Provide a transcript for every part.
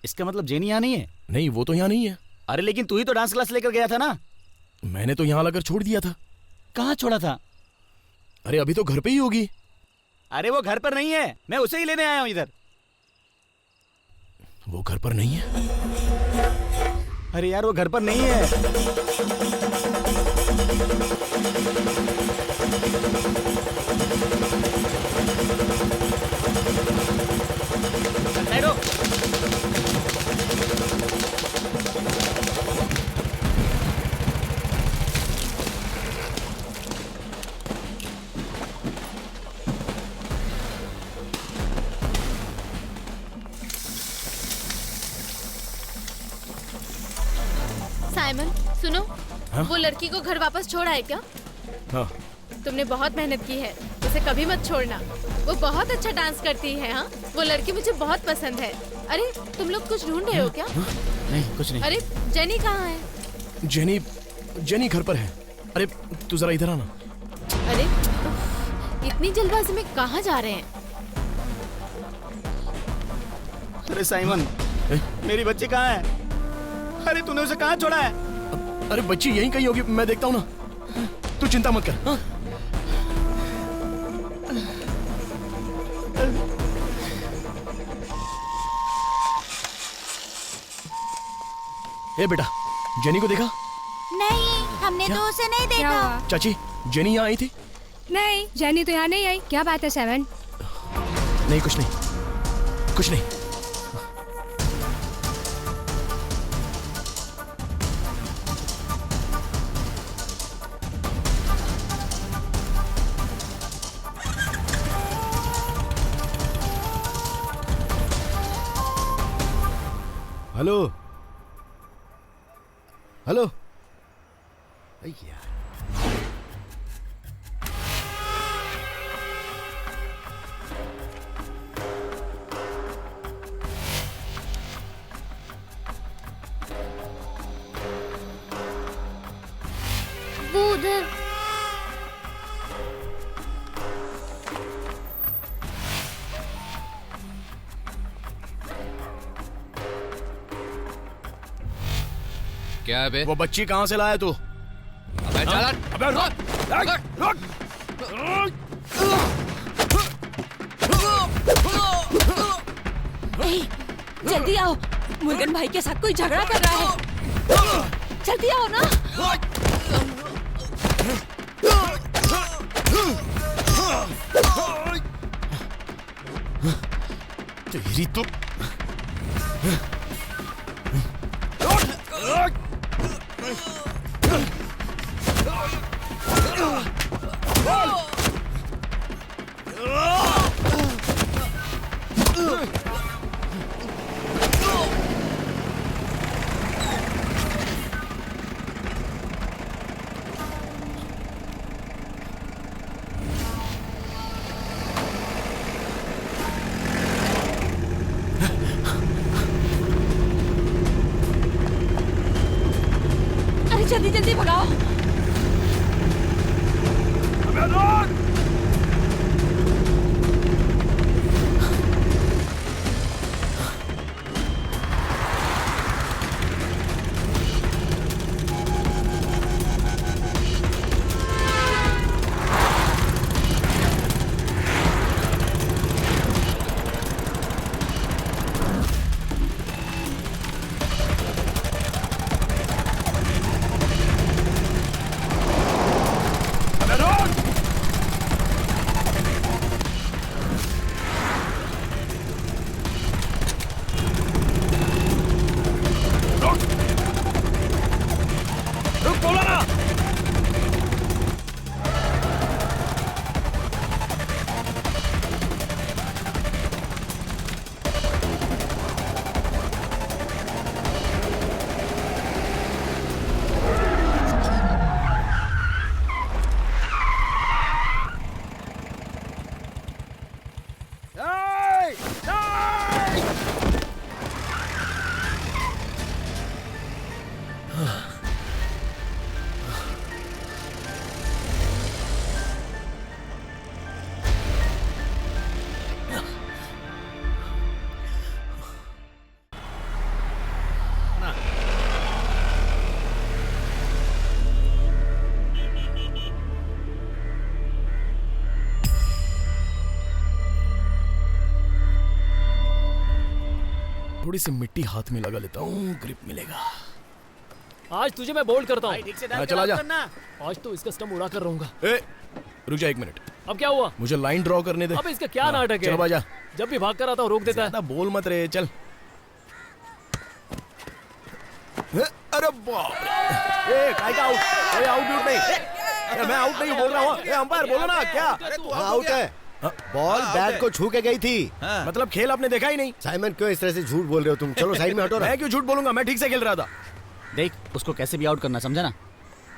इसका मतलब जेनी यहाँ नहीं है? नहीं, वो तो यहाँ नहीं है। अरे लेकिन तू ही तो डांस क्लास लेकर गया था ना। मैंने तो यहाँ लाकर छोड़ दिया था। कहाँ छोड़ा था? अरे अभी तो घर पे ही होगी। अरे वो घर पर नहीं है, मैं उसे ही लेने आया हूँ इधर। वो घर पर नहीं है? अरे यार वो घर पर नहीं है। साइड हो। साइमन सुनो। हाँ? वो लड़की को घर वापस छोड़ा है क्या? हाँ। तुमने बहुत मेहनत की है, उसे कभी मत छोड़ना। वो बहुत अच्छा डांस करती है। हाँ, वो लड़की मुझे बहुत पसंद है। अरे तुम लोग कुछ ढूंढ रहे हो क्या? नहीं कुछ नहीं। अरे जेनी कहाँ है? जेनी घर पर है। अरे तू जरा इधर आना। अरे इतनी जल्दबाजी में कहाँ जा रहे हैं? अरे साइमन, मेरी बच्ची कहाँ है? अरे तूने उसे कहाँ छोड़ा है? अरे बच्ची यहीं कहीं होगी, मैं देखता हूँ ना, तू चिंता मत कर। हाँ? ए बेटा, जेनी को देखा? नहीं, हमने तो उसे नहीं देखा। चाची, जेनी यहाँ आई थी? नहीं, जेनी तो यहाँ नहीं आई। क्या बात है सेवन? नहीं कुछ नहीं, कुछ नहीं। Hello hello. वो उधर। क्या है बे? वो बच्ची कहाँ से लाया तू? अबे चल हट। अबे रुक। जल्दी आओ, मुर्गन भाई के साथ कोई झगड़ा कर रहा है। जल्दी आओ ना। तेरी तो अरे जल्दी जल्दी भगाओ। थोड़ी सी मिट्टी हाथ में लगा लेता हूँ, ग्रिप मिलेगा। आज तुझे मैं बोल्ड करता हूँ। ठीक से हाँ, डाल चला जा। आज तो इसका स्टंप उड़ा कर रहूंगा। ए, रुक जा 1 मिनट, अब क्या हुआ? मुझे लाइन ड्रॉ करने दे। अब इसका क्या नाटक है? चलो बाजा। जब भी भाग कर आता हूँ रोक देता है। ज्यादा बोल मत रे, चल। अरे बाप रे! ए, काय का आउट? कोई आउट नहीं। मैं आउट नहीं बोल रहा हूँ। ए, अंपायर बोलो ना क्या? आउट है। बॉल बैट को छू के गई थी। मतलब खेल आपने देखा ही नहीं। साइमन क्यों इस तरह से झूठ बोल रहे हो तुम? चलो साइड में हटो ना। मैं क्यों झूठ बोलूंगा? मैं ठीक से खेल रहा था। देख, उसको कैसे भी आउट करना, समझा ना?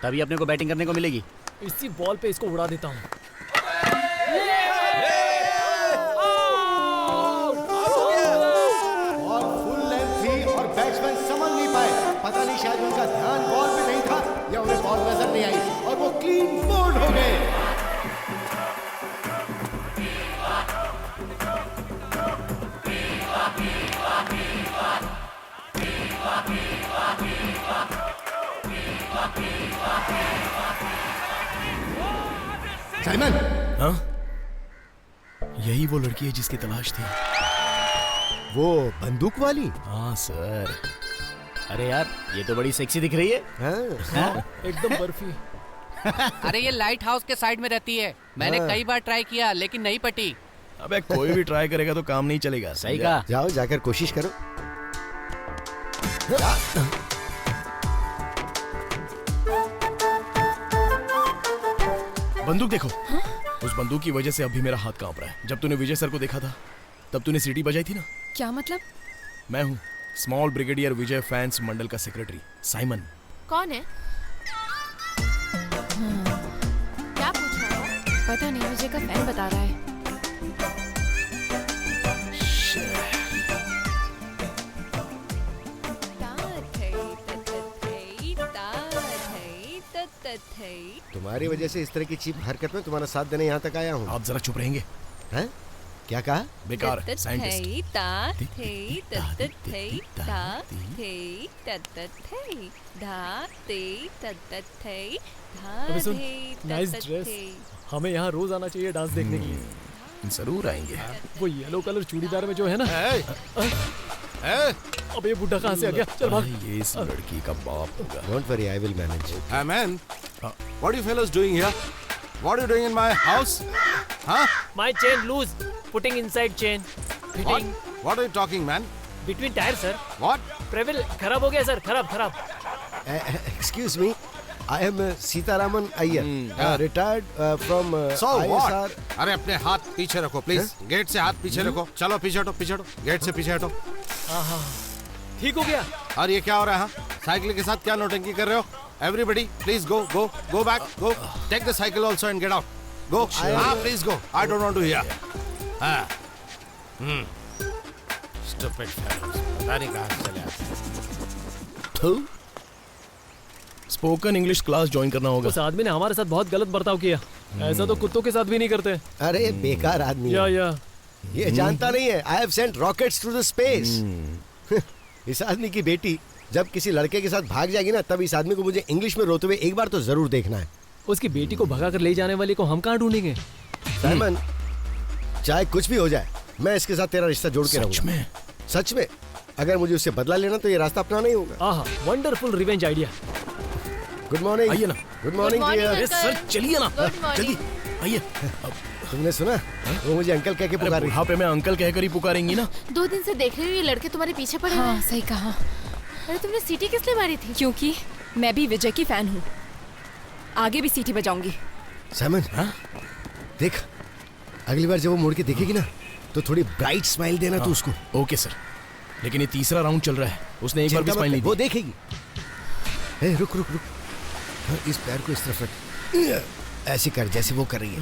तभी अपने को बैटिंग करने को मिलेगी। इसी बॉल पे इसको उड़ा देता हूँ। बॉल फुल लेंथ थी और बैट्समैन समझ नहीं पाए। पता नहीं शायद उनका ध्यान बॉल पे नहीं था या उन्हें बॉल नजर नहीं आई और वो क्लीन बोल्ड हो गए। साइमन, हाँ? यही वो लड़की है जिसकी तलाश थी। वो बंदूक वाली? हाँ सर। अरे यार, ये तो बड़ी सेक्सी दिख रही है। हाँ। एकदम बर्फी। अरे ये लाइट हाउस के साइड में रहती है। मैंने कई बार ट्राई किया लेकिन नहीं पटी। अबे कोई भी ट्राई करेगा तो काम नहीं चलेगा। सही कहा। जाओ जाकर कोशिश करो। बंदूक देखो। उस बंदूक की वजह से अभी मेरा हाथ कांप रहा है। जब तूने विजय सर को देखा था तब तूने सीटी बजाई थी ना? क्या मतलब? मैं हूँ स्मॉल ब्रिगेडियर विजय फैंस मंडल का सेक्रेटरी साइमन। कौन है? क्या पूछ रहा है? पता नहीं, विजय का फैन बता रहा है। तुम्हारी वजह से इस तरह की चीप हरकत में तुम्हारा साथ देने यहाँ तक आया हूँ। आप जरा चुप रहेंगे? हैं? क्या कहा? बेकार साइंटिस्ट। अबे सुन, नाइस ड्रेस। हमें यहाँ रोज आना चाहिए डांस देखने के लिए। जरूर आएंगे। वो येलो कलर चूड़ीदार में जो है ना। अब ये बुड्ढा कहाँ से आ गया? चल भाग। ये इस लड़की का बाप होगा। Don't worry, I will manage. Hey man, what are you fellows doing here? What are you doing in my house? Huh? My chain loose. Putting inside chain. What? Fitting What are you talking, man? between tire sir. What? Travel खराब हो गया sir, खराब। Excuse me, I am Sitaraman Iyer, retired from So ISR. what? अरे अपने हाथ पीछे रखो please. Gate से हाथ पीछे रखो। चलो पीछे हटो। गेट से पीछे हटो। ठीक हो गया। और ये क्या हो रहा है? हाँ? साइकिल के साथ क्या नौटंकी कर रहे हो? Everybody, please go back, go. Take the cycle also and get out. Go. Please go. I don't want to hear. Stupid fellows. पता नहीं कहाँ से चले आते हैं। स्पोकन इंग्लिश क्लास ज्वाइन करना होगा। उस आदमी ने हमारे साथ बहुत गलत बर्ताव किया। ऐसा तो कुत्तों के साथ भी नहीं करते। अरे बेकार आदमी है। या ये जानता नहीं है। I have sent rockets to the space. इस आदमी की बेटी जब किसी लड़के के साथ भाग जाएगी ना, तब इस आदमी को मुझे इंग्लिश में रोते हुए एक बार तो जरूर देखना है। उसकी बेटी को भगा कर ले जाने वाले को हम कहाँ ढूंढेंगे? साइमन, चाहे कुछ भी हो जाए, मैं इसके साथ तेरा रिश्ता जोड़ के रहूंगा। सच में अगर मुझे उससे बदला लेना तो ये रास्ता अपनाना ही होगा। आहा, wonderful revenge idea. Good morning. आइए ना। Good morning dear. सर चलिए ना, जल्दी आइए। तुमने सुना? वो मुझे अंकल कह के पुकार रही। बुढ़ापे में अंकल कहकर ही पुकारेंगी ना। 2 दिन से देख रही हूँ ये लड़के तुम्हारे पीछे पड़े हुए हैं। सही कहा। अरे तुमने सीटी किस लिए मारी थी? क्योंकि मैं भी विजय की फैन हूँ। आगे भी सीटी बजाऊंगी। साइमन, देख, अगली बार जब वो मुड़ के देखेगी ना, तो थोड़ी ब्राइट स्माइल देना तू उसको। ओके सर, लेकिन ये तीसरा राउंड चल रहा है, उसने एक बार भी स्माइल नहीं दी। वो देखेगी। ए, रुक। इस पैर को इस तरफ रख, ऐसे कर जैसे वो कर रही है।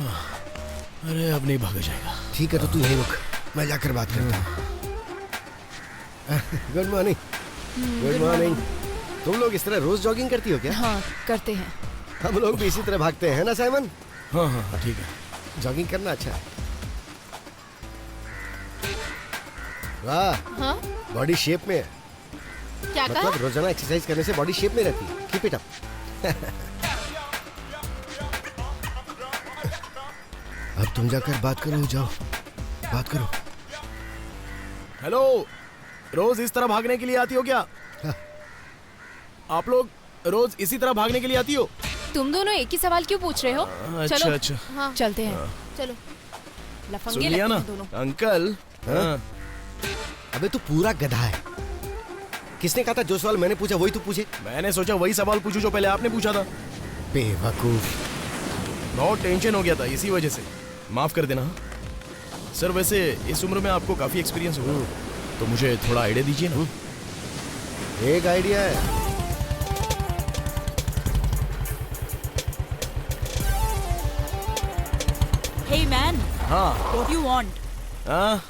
अरे अब नहीं भागा जाएगा। ठीक है, तो तू यहीं रुक, मैं जाकर बात करता हूँ। Good morning. Good morning. तुम लोग इस तरह रोज जॉगिंग करती हो क्या? हाँ, करते हैं। हम लोग भी इसी तरह भागते हैं ना साइमन? हाँ ठीक है। जॉगिंग करना अच्छा है। वाह, बॉडी शेप में है। क्या कहा? मतलब रोजाना एक्सरसाइज करने से बॉडी शेप में रहती है। Keep it up. अब तुम जाकर बात करो, जाओ बात करो। हेलो रोज इस तरह भागने के लिए आती हो क्या? आप लोग रोज इसी तरह भागने के लिए आती हो? तुम दोनों एक ही सवाल क्यों पूछ रहे हो? अच्छा चलो अच्छा। हाँ चलते हैं। चलो। सुन लफंगे लिया लगते ना हैं दोनों। अंकल? हाँ। अबे तू पूरा गधा है। किसने कहा था जो सवाल मैंने पूछा वही तू पूछे? मैंने सोचा वही सवाल पूछूं जो पहले आपने पूछा था। बेवकूफ। बहुत टेंशन हो गया था इसी वजह से, माफ कर देना। सर वैसे इस उम्र में आपको काफी एक्सपीरियंस हुआ, तो मुझे थोड़ा आइडिया दीजिए ना। एक आइडिया है। हे मैन, हाँ व्हाट यू वांट? हाँ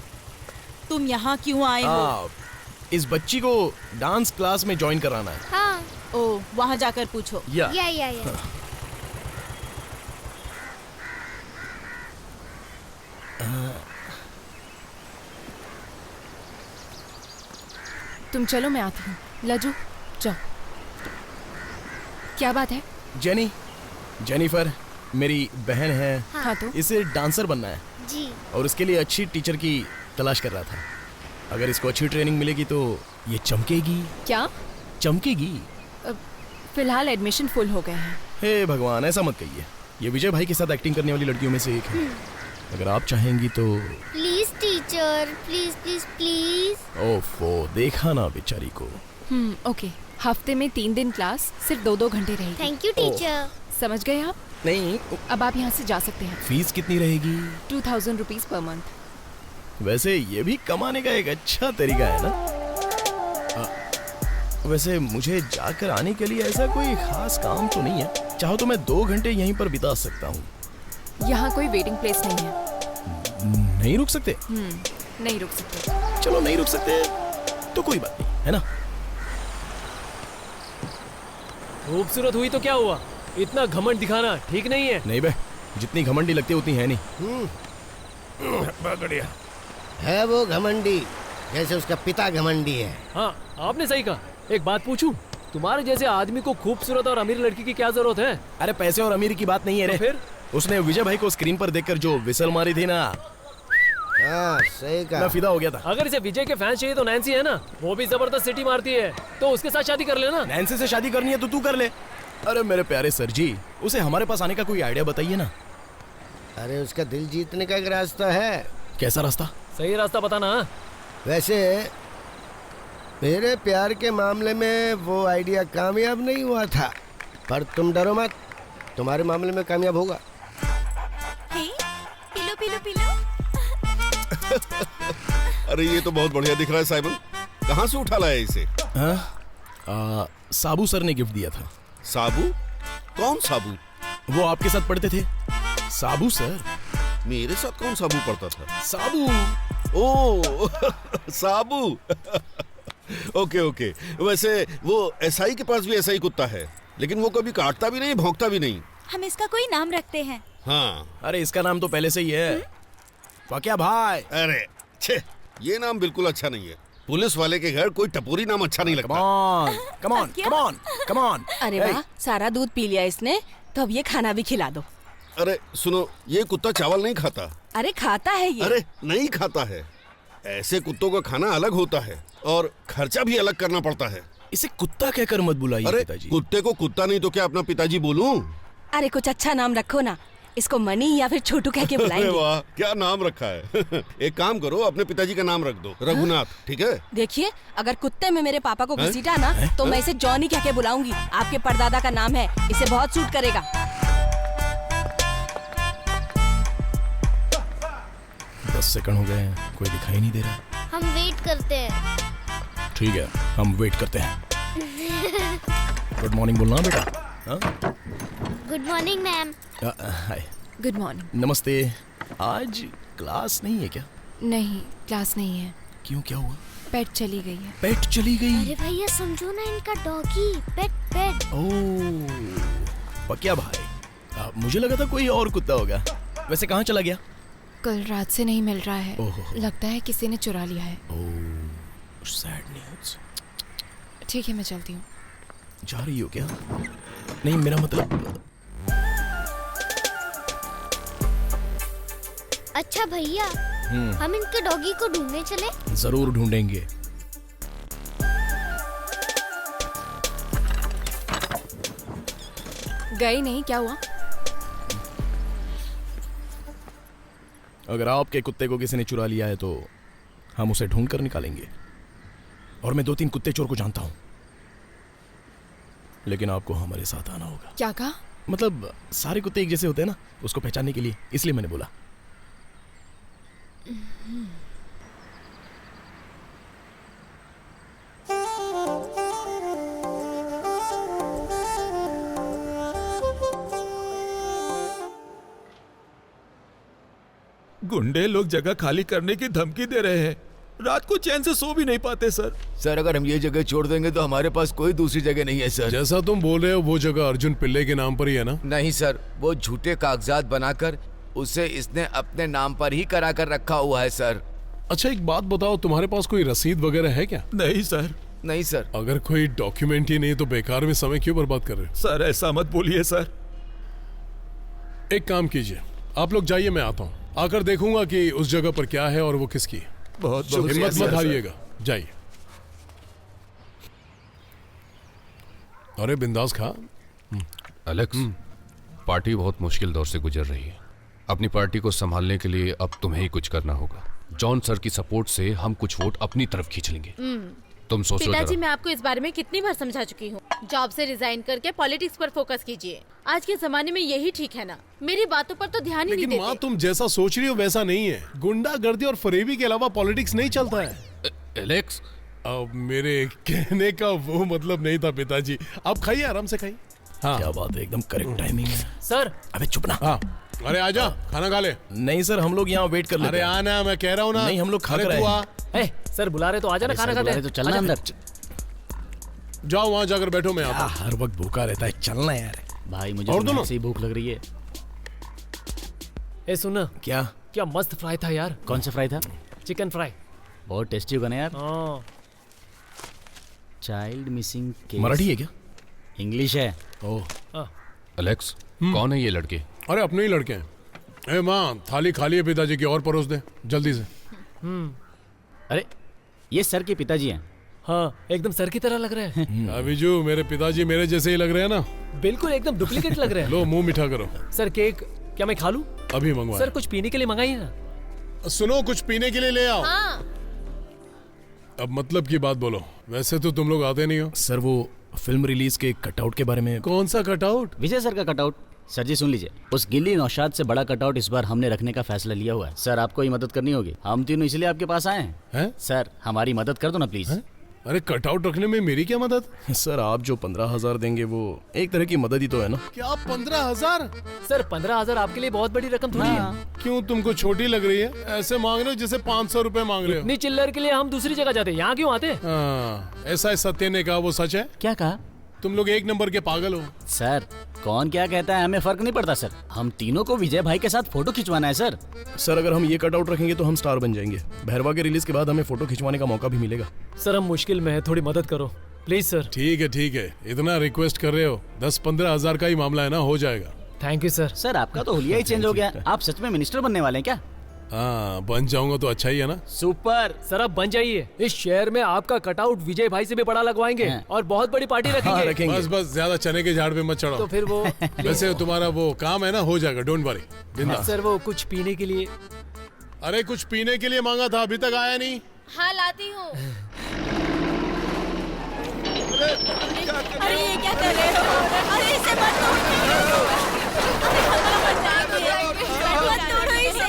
तुम यहाँ क्यों आए हो? हाँ, इस बच्ची को डांस क्लास में ज्वाइन कराना है। हाँ ओ, वहाँ जाकर पूछो। या या तुम चलो, मैं आती हूँ। लज्जू जाओ। क्या बात है? जेनी, जेनिफर मेरी बहन है। हाँ तो इसे डांसर बनना है जी। और इसके लिए अच्छी टीचर की तलाश कर रहा था। अगर इसको अच्छी ट्रेनिंग मिलेगी तो ये चमकेगी। क्या? चमकेगी। फिलहाल एडमिशन फुल हो गए हैं। हे भगवान, ऐसा मत कहिए। ये विजय भाई के साथ एक्टिंग करने वाली लड़कियों में से एक है। अगर आप चाहेंगी तो। Please teacher, please please please. ओफो, देखा ना बेचारी को। ओके। हफ्ते में 3 दिन क्लास, सिर्फ 2-2 घंटे रहेगी। Thank you teacher. समझ गए आप? नहीं, अब आप यहाँ से जा सकते हैं। फीस कितनी रहेगी? 2000 रुपीज पर मंथ। वैसे ये भी कमाने का एक अच्छा तरीका है ना। वैसे मुझे जाकर आने के लिए ऐसा कोई खास काम तो नहीं है। चाहो तो मैं 2 घंटे यहीं पर बिता सकता हूँ। यहाँ कोई वेटिंग प्लेस नहीं है। नहीं रुक सकते? नहीं रुक सकते। चलो नहीं रुक सकते तो कोई बात नहीं, है ना। खूबसूरत हुई तो क्या हुआ? इतना घमंड दिखाना ठीक नहीं है। नहीं बे, जितनी घमंडी लगती है उतनी है नहीं। बढ़िया है वो घमंडी, जैसे उसका पिता घमंडी है। हाँ, आपने सही कहा। एक बात पूछूं, तुम्हारे जैसे आदमी को खूबसूरत और अमीर लड़की की क्या जरूरत है? अरे पैसे और अमीर की बात नहीं है रे। तो फिर उसने विजय भाई को स्क्रीन पर देखकर जो विसल मारी थी ना, हाँ सही कहा। मैं फिदा हो गया था। अगर इसे विजय के फैंस चाहिए तो नैन्सी है ना, वो भी जबरदस्त सिटी मारती है, तो उसके साथ शादी कर लेना। नैन्सी से शादी करनी है तो तू कर ले। अरे मेरे प्यारे सर जी, उसे हमारे पास आने का कोई आइडिया बताइए ना। अरे उसका दिल जीतने का एक रास्ता है। कैसा रास्ता? सही रास्ता बताना। वैसे मेरे प्यार के मामले में वो आइडिया कामयाब नहीं हुआ था, पर तुम डरो मत, तुम्हारे मामले में कामयाब होगा। हे, पिलो पिलो पिलो। अरे ये तो बहुत बढ़िया दिख रहा है साइमन। कहाँ से उठा लाया इसे? हाँ, साबू सर ने गिफ्ट दिया था। साबू? कौन साबू? वो आपके साथ पढ़ते थे, साबू सर। मेरे साथ कौन साबू पढ़ता था? साबू। ओ साबू। Okay okay. वैसे वो एसआई के पास भी ऐसा ही कुत्ता है, लेकिन वो कभी काटता भी नहीं, भौंकता भी नहीं। हम इसका कोई नाम रखते हैं। हाँ। अरे इसका नाम तो पहले से ही है, पक्या भाई। अरे छे, ये नाम बिल्कुल अच्छा नहीं है। पुलिस वाले के घर कोई टपोरी नाम अच्छा नहीं लगता। Come on, come on, come on. अरे वाह, सारा दूध पी लिया इसने, तो अब ये खाना भी खिला दो। अरे सुनो, ये कुत्ता चावल नहीं खाता। अरे खाता है ये। अरे नहीं खाता है। ऐसे कुत्तों का खाना अलग होता है और खर्चा भी अलग करना पड़ता है। इसे कुत्ता कहकर मत बुलाइए अरे पिताजी। कुत्ते को कुत्ता नहीं तो क्या अपना पिताजी बोलूं? अरे कुछ अच्छा नाम रखो ना, इसको मनी या फिर छोटू कह के अरे बुलाएंगे। वाह, क्या नाम रखा है। एक काम करो, अपने पिताजी का नाम रख दो, रघुनाथ, ठीक है? देखिए, अगर कुत्ते में मेरे पापा को घसीटा ना, तो मैं इसे जॉनी कह के बुलाऊंगी। आपके परदादा का नाम है, इसे बहुत सूट करेगा। 10 सेकंड हो गए हैं, कोई दिखाई नहीं दे रहा। हम वेट करते हैं। ठीक है, हम वेट करते हैं। गुड मॉर्निंग बोलना बेटा। Good morning ma'am. Hi. Good morning. नमस्ते। आज क्लास नहीं है क्या? नहीं, क्लास नहीं है। क्यों, क्या हुआ? पेट चली गई है। पेट चली गई? अरे भैया समझो ना, इनका डॉगी पेट पेट। ओह पक्या भाई, मुझे लगा था कोई और कुत्ता होगा। वैसे कहाँ चला गया? कल रात से नहीं मिल रहा है। ओहो। लगता है किसी ने चुरा लिया है। ओह सैड न्यूज़। ठीक है, मैं चलती हूँ। जा रही हो क्या? नहीं, मेरा मतलब। अच्छा भैया, हम इनके डॉगी को ढूंढने चले? जरूर ढूंढेंगे। गए नहीं, क्या हुआ? अगर आपके कुत्ते को किसी ने चुरा लिया है तो हम उसे ढूंढ कर निकालेंगे। और मैं 2-3 कुत्ते चोर को जानता हूं, लेकिन आपको हमारे साथ आना होगा। क्या कहा? मतलब सारे कुत्ते एक जैसे होते हैं ना, उसको पहचानने के लिए, इसलिए मैंने बोला। गुंडे लोग जगह खाली करने की धमकी दे रहे हैं। रात को चैन से सो भी नहीं पाते सर। सर अगर हम ये जगह छोड़ देंगे तो हमारे पास कोई दूसरी जगह नहीं है सर। जैसा तुम बोल रहे हो वो जगह अर्जुन पिल्ले के नाम पर ही है ना? नहीं सर, वो झूठे कागजात बनाकर उसे इसने अपने नाम पर ही करा कर रखा हुआ है सर। अच्छा एक बात बताओ, तुम्हारे पास कोई रसीद वगैरह है क्या? नहीं सर। नहीं सर। अगर कोई डॉक्यूमेंट ही नहीं तो बेकार में समय क्यों बर्बाद कर रहे हो? सर ऐसा मत बोलिए सर। एक काम कीजिए, आप लोग जाइए, मैं आता हूँ। आकर देखूंगा कि उस जगह पर क्या है और वो किसकी है। बहुत हिम्मत मत हारिएगा, जाइए। अरे बिंदास खा। एलेक्स, पार्टी बहुत मुश्किल दौर से गुजर रही है। अपनी पार्टी को संभालने के लिए अब तुम्हें ही कुछ करना होगा। जॉन सर की सपोर्ट से हम कुछ वोट अपनी तरफ खींच लेंगे। तुम सोचो पिताजी, जरा। मैं आपको इस बारे में कितनी बार समझा चुकी हूँ। जॉब से रिजाइन करके पॉलिटिक्स पर फोकस कीजिए। आज के जमाने में यही ठीक है ना? मेरी बातों पर तो ध्यान ही नहीं लेकिन देते। माँ, तुम जैसा सोच रही हो वैसा नहीं है। गुंडागर्दी और फरेबी के अलावा पॉलिटिक्स नहीं चलता है। एलेक्स, अब मेरे कहने का वो मतलब नहीं था पिताजी। आप खाइए, आराम से खाइए। हाँ क्या बात है, एकदम करेक्ट टाइमिंग है सर। अबे चुप ना। हाँ, अरे आजा, खाना खा ले। नहीं सर, हम लोग यहाँ वेट कर लेते अरे हैं। आना, मैं कह रहा हूँ ना। नहीं, हम लोग खा अरे कर तू आए आ। हैं। सर बुला रहे तो आजा ना, खाना खाते हैं। तो चलना अंदर। जाओ वहाँ जाकर बैठो, मैं आता हूँ। हर वक्त भूखा रहता है, चलना यार। भाई मुझे और दोनों? से ही भूख लग रही है। ए सुन, क्या मस्त फ्राई था यार। कौन सा फ्राई था? Chicken fry. बहुत टेस्टी होगा ना यार। हाँ। Child missing case. मराठी है क्या? इंग्लिश है। ओह। एलेक्स, कौन है ये लड़के? अरे अपने ही लड़के हैं। ए माँ, थाली खाली है पिताजी की, और परोस दे जल्दी से। अरे ये सर के पिताजी हैं। हाँ, एकदम सर की तरह लग रहे हैं। अभिजू, मेरे पिताजी मेरे जैसे ही लग रहे हैं ना? बिल्कुल एकदम डुप्लीकेट लग रहे हैं। लो मुंह मीठा करो। सर केक क्या मैं खा लूं? अभी मंगवा। सर कुछ पीने के लिए मंगाइए ना। सुनो, कुछ पीने के लिए ले आओ। हाँ। अब मतलब की बात बोलो। वैसे तो तुम लोग आते नहीं हो। सर वो फिल्म रिलीज के कटआउट के बारे में। कौन सा कटआउट? विजय सर का कटआउट। सर जी सुन लीजिए, उस गिल्ली नौशाद से बड़ा कटआउट इस बार हमने रखने का फैसला लिया हुआ है। सर आपको ही मदद करनी होगी। हम तीनों इसलिए आपके पास आए हैं। सर हमारी मदद कर दो ना प्लीज। अरे कटआउट रखने में मेरी क्या मदद? सर आप जो 15,000 देंगे वो एक तरह की मदद ही तो है ना। क्या 15,000? सर 15,000 आपके लिए बहुत बड़ी रकम थोड़ी है। क्यों, तुमको छोटी लग रही है? ऐसे मांग रहे हो जैसे 500 रुपए मांग रहे हो। इतनी चिल्लर के लिए हम दूसरी जगह जाते, यहाँ क्यों आते? हाँ, ऐसा है सत्य ने कहा, वो सच है। क्या कहा? तुम लोग एक नंबर के पागल हो। सर कौन क्या कहता है हमें फर्क नहीं पड़ता सर। हम तीनों को विजय भाई के साथ फोटो खिंचवाना है सर। सर अगर हम ये कटआउट रखेंगे तो हम स्टार बन जाएंगे। भैरवा के रिलीज के बाद हमें फोटो खिंचवाने का मौका भी मिलेगा। सर हम मुश्किल में है, थोड़ी मदद करो प्लीज सर। ठीक है ठीक है, इतना रिक्वेस्ट कर रहे हो। 10-15 हजार का ही मामला है ना, हो जाएगा। Thank you sir. सर आपका तो हुलिया ही चेंज हो गया। आप सच में मिनिस्टर बनने वाले हैं क्या? हाँ, बन जाऊंगा तो अच्छा ही है ना। सुपर। सर आप बन जाइए। इस शहर में आपका कटआउट विजय भाई से भी बड़ा लगवाएंगे और बहुत बड़ी पार्टी रखेंगे। बस बस, ज्यादा चने के झाड़ पे मत चढ़ो। तो फिर वो वैसे तुम्हारा वो काम है ना, हो जाएगा, डोंट वरी। बिंदास। सर वो कुछ पीने के लिए। अरे कुछ पीने के लिए मांगा था, अभी तक आया नहीं। हाँ लाती हूँ। अरे ये क्या कर रहे हो? अरे इसे मत तोड़ो इसे।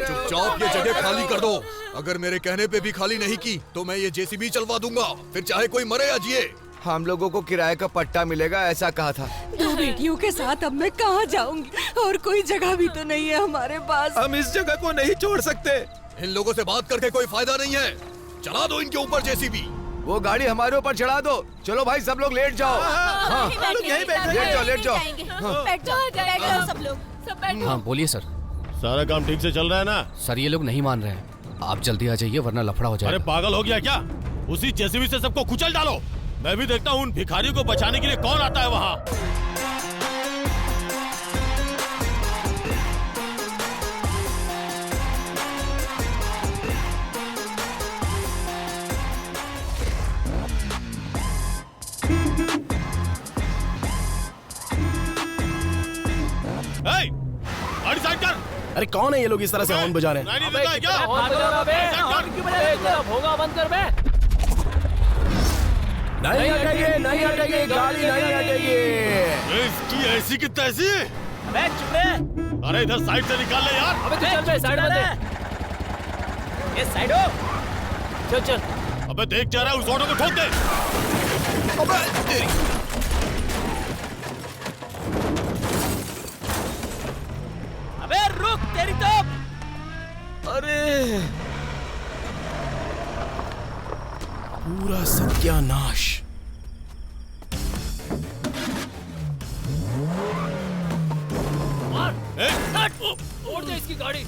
चुपचाप ये जगह खाली कर दो। अगर मेरे कहने पे भी खाली नहीं की तो मैं ये जेसीबी चलवा दूंगा, फिर चाहे कोई मरे या जिए। हम लोगों को किराए का पट्टा मिलेगा, ऐसा कहा था। 2 बेटियों के साथ अब मैं कहाँ जाऊंगी? और कोई जगह भी तो नहीं है हमारे पास। हम इस जगह को नहीं छोड़ सकते। इन लोगों से बात करके कोई फायदा नहीं है। चला दो इनके ऊपर जेसीबी। वो गाड़ी हमारे ऊपर चढ़ा दो। चलो भाई सब लोग लेट जाओ। हाँ, यहीं बैठ जाओ, लेट जाओ। बैठ जाओ सब लोग, सब बैठो। हाँ बोलिए सर। सारा काम ठीक से चल रहा है ना? सर ये लोग नहीं मान रहे हैं। आप जल्दी आ जाइए वरना लफड़ा हो जाएगा। अरे पागल हो गया क्या? उसी जेसीबी से सबको कुचल डालो। मैं भी देखता हूँ उन भिखारियों को बचाने के लिए कौन आता है वहाँ। अरे कौन है ये लोग इस तरह से हॉर्न बजा रहे हैं? होगा बंद कर बे। नहीं हटेगी, नहीं हटेगी, गाड़ी नहीं हटेगी। इसकी ऐसी की तैसी। अबे चुप रे। अरे इधर साइड से निकाल ले यार। अबे तू चल बे, साइड में दे। ये साइड हो। चल चल। अबे देख जा रहा है, उस ऑटो को ठोक दे। अबे तेरी। अबे रुक तेरी तो। अरे पूरा सत्यानाश। फोड़ दे इसकी गाड़ी,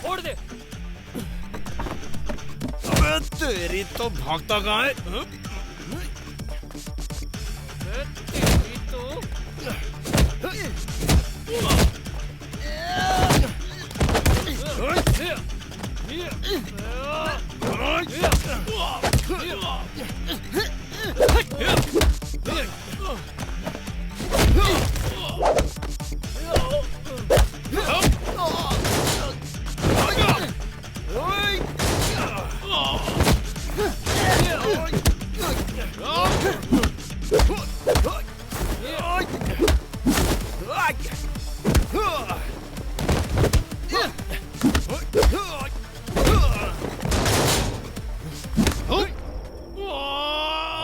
फोड़ दे। अबे तेरी तो भागता कहाँ है? तेरी तो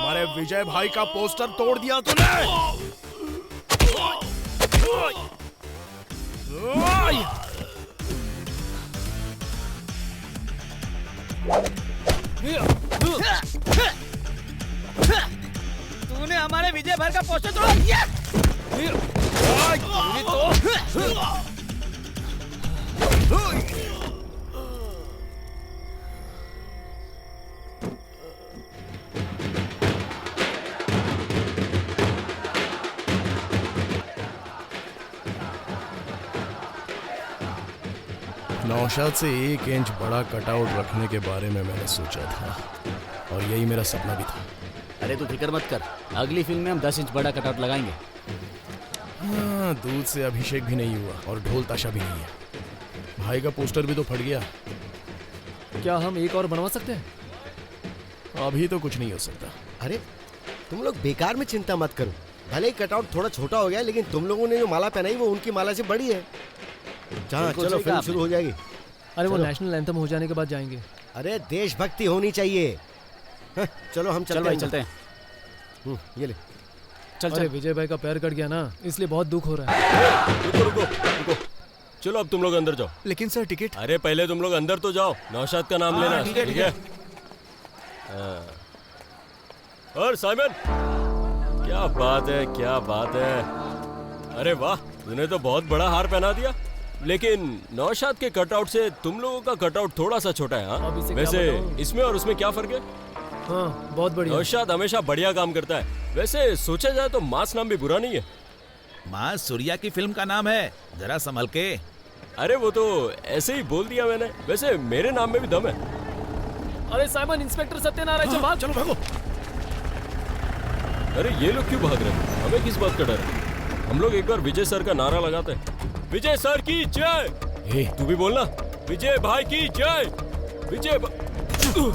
हमारे विजय भाई का पोस्टर तोड़ दिया तूने। तूने हमारे विजय भाई का पोस्टर तोड़ा। नौशाद से 1 इंच बड़ा कटआउट रखने के बारे में मैंने सोचा था और यही मेरा सपना भी था। अरे तू फिक्र मत कर, अगली फिल्म में हम 10 इंच बड़ा कटआउट लगाएंगे। हाँ, दूध से अभिषेक भी नहीं हुआ और ढोल ताशा भी नहीं है। भाई का पोस्टर भी तो फट गया। क्या हम एक और बनवा सकते हैं? अभी तो कुछ नहीं हो सकता। अरे तुम लोग बेकार में चिंता मत करो। भले ही कटआउट थोड़ा छोटा हो गया, लेकिन तुम लोगों ने जो माला पहनाई वो उनकी माला से बड़ी है। चलो फिल्म शुरू हो जाएगी। अरे वो नेशनल एंथम हो जाने के बाद जाएंगे। अरे देशभक्ति होनी चाहिए। चलो हम चलते हैं। ये ले चल। अरे विजय भाई का पैर कट गया ना, इसलिए बहुत दुख हो रहा है। रुको। चलो अब तुम लोग अंदर जाओ। लेकिन सर टिकट। अरे पहले तुम लोग अंदर तो जाओ, नौशाद का नाम लेना। ठीक है। और साइमन, क्या बात है, क्या बात है। अरे वाह, तूने तो बहुत बड़ा हार पहना दिया। लेकिन नौशाद के कटआउट से तुम लोगों का कटआउट थोड़ा सा छोटा है। हाँ, वैसे इसमें और उसमें क्या फर्क है? हाँ, बहुत बढ़िया। नौशाद हमेशा बढ़िया काम करता है। वैसे सोचा जाए तो मास नाम भी बुरा नहीं है। मास सूर्या की फिल्म का नाम है, जरा संभल के। अरे वो तो ऐसे ही बोल दिया मैंने, वैसे मेरे नाम में भी दम है। अरे साइमन, इंस्पेक्टर सत्यनारायण, चलो भागो। अरे ये लोग क्यों भाग रहे हैं? हमें किस बात का डर है? हम लोग एक बार विजय सर का नारा लगाते हैं। विजय सर की जय। तू भी बोलना, विजय भाई की जय। विजय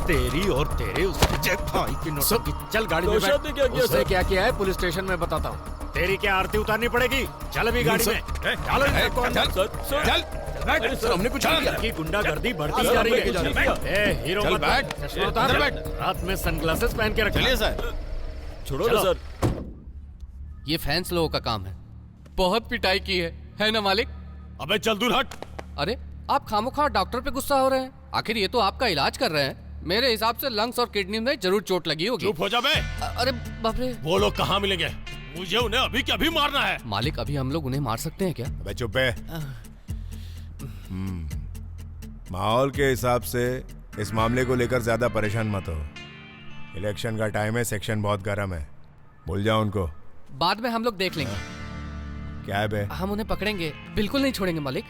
तेरी और तेरे उस विजय भाई की नौटंकी। चल गाड़ी में बैठ। क्या किया उसने क्या किया है पुलिस स्टेशन में बताता हूँ। तेरी क्या आरती उतारनी पड़ेगी। चल अभी गाड़ी में। चल सर, हमने कुछ नहीं किया। की गुंडागर्दी बढ़ती जा रही है। हीरो चल बैठ। चश्मा उतार। रात में सनग्लासेस पहन के रख। चलिए सर। छोड़ो ना सर। ये फैंस लोगों का काम है। बहुत पिटाई की है ना मालिक? अबे चल दूर हट। अरे आप खामोखा डॉक्टर पे गुस्सा हो रहे हैं। आखिर ये तो आपका इलाज कर रहे हैं। मेरे हिसाब से लंग्स और किडनी में जरूर चोट लगी होगी। चुप हो जा बे। अरे बाप रे। वो लोग कहाँ मिलेंगे? मुझे उन्हें अभी के अभी मारना है। मालिक, अभी हम लोग उन्हें मार सकते हैं क्या? अबे चुप है। माहौल के हिसाब से इस मामले को लेकर ज्यादा परेशान मत हो। इलेक्शन का टाइम है, सेक्शन बहुत गर्म है। भूल जाओ उनको। बाद में हम लोग देख लेंगे। क्या है बे? हम उन्हें पकड़ेंगे, बिल्कुल नहीं छोड़ेंगे मालिक।